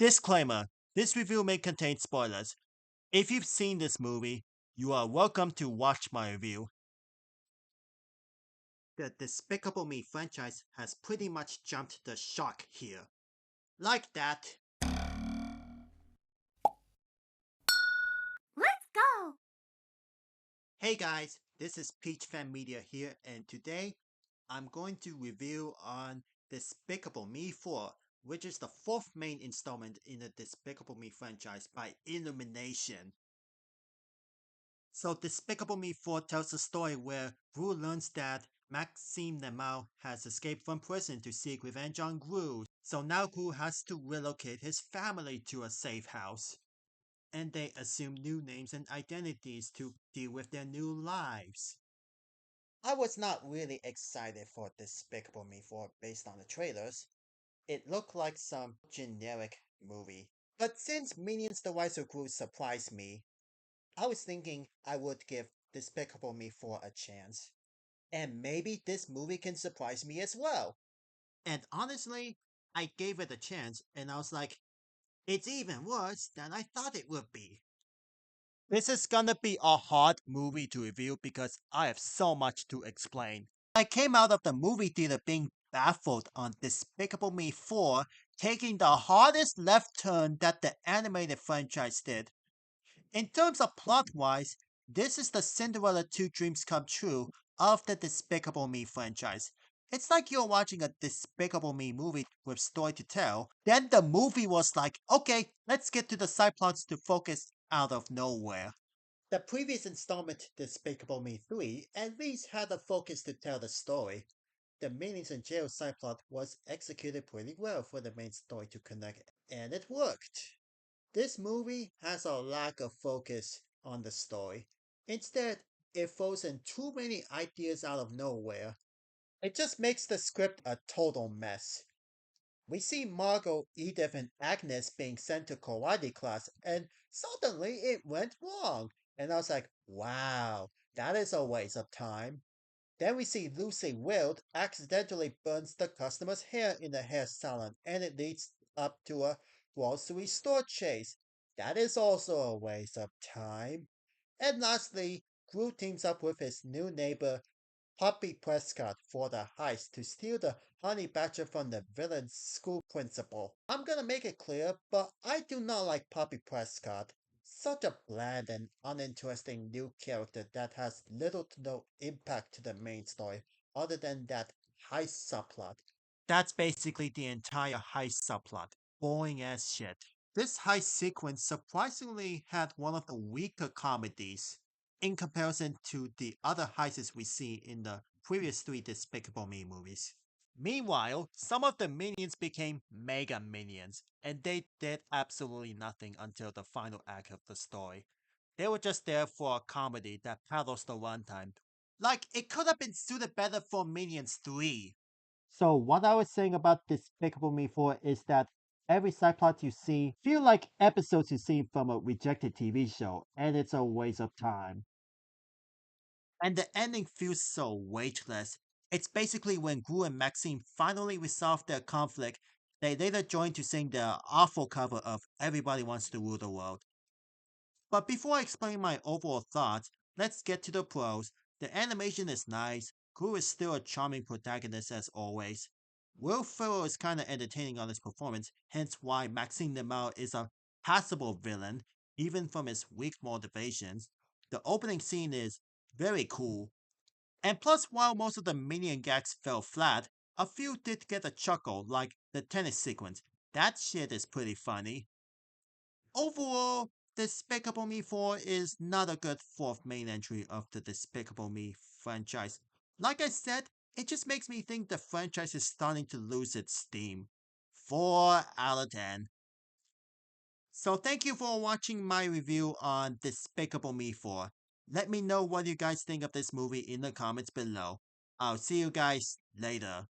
Disclaimer: this review may contain spoilers. If you've seen this movie, you are welcome to watch my review. The Despicable Me franchise has pretty much jumped the shark here. Like that. Let's go! Hey guys, this is Peach Fan Media here, and today I'm going to review on Despicable Me 4, which is the fourth main installment in the Despicable Me franchise by elimination. So Despicable Me 4 tells a story where Gru learns that Maxime Lemao has escaped from prison to seek revenge on Gru, so now Gru has to relocate his family to a safe house. And they assume new names and identities to deal with their new lives. I was not really excited for Despicable Me 4 based on the trailers. It looked like some generic movie. But since Minions the Rise of Gru surprised me, I was thinking I would give Despicable Me 4 a chance. And maybe this movie can surprise me as well. And honestly, I gave it a chance and I was like, it's even worse than I thought it would be. This is gonna be a hard movie to review because I have so much to explain. I came out of the movie theater being baffled on Despicable Me 4 taking the hardest left turn that the animated franchise did. In terms of plot-wise, this is the Cinderella 2 dreams come true of the Despicable Me franchise. It's like you're watching a Despicable Me movie with story to tell, then the movie was like, okay, let's get to the side plots to focus out of nowhere. The previous installment, Despicable Me 3, at least had a focus to tell the story. The Millions in Jail side plot was executed pretty well for the main story to connect, and it worked. This movie has a lack of focus on the story. Instead, it throws in too many ideas out of nowhere. It just makes the script a total mess. We see Margot, Edith, and Agnes being sent to karate class, and suddenly it went wrong. And I was like, wow, that is a waste of time. Then we see Lucy Wild accidentally burns the customer's hair in the hair salon, and it leads up to a grocery store chase. That is also a waste of time. And lastly, Gru teams up with his new neighbor, Poppy Prescott, for the heist to steal the honey badger from the villain's school principal. I'm gonna make it clear, but I do not like Poppy Prescott. Such a bland and uninteresting new character that has little to no impact to the main story, other than that heist subplot. That's basically the entire heist subplot. Boring as shit. This heist sequence surprisingly had one of the weaker comedies in comparison to the other heists we see in the previous three Despicable Me movies. Meanwhile, some of the minions became mega minions, and they did absolutely nothing until the final act of the story. They were just there for a comedy that paddles the runtime. Like, it could have been suited better for Minions 3. So what I was saying about Despicable Me 4 is that every side plot you see feel like episodes you see from a rejected TV show, and it's a waste of time. And the ending feels so weightless. It's basically when Gru and Maxine finally resolve their conflict, they later join to sing their awful cover of Everybody Wants to Rule the World. But before I explain my overall thoughts, let's get to the pros. The animation is nice, Gru is still a charming protagonist as always. Will Ferrell is kinda entertaining on his performance, hence why Maxine Lemao is a passable villain, even from his weak motivations. The opening scene is very cool. And plus, while most of the minion gags fell flat, a few did get a chuckle, like the tennis sequence. That shit is pretty funny. Overall, Despicable Me 4 is not a good fourth main entry of the Despicable Me franchise. Like I said, it just makes me think the franchise is starting to lose its steam. 4 out of 10. So thank you for watching my review on Despicable Me 4. Let me know what you guys think of this movie in the comments below. I'll see you guys later.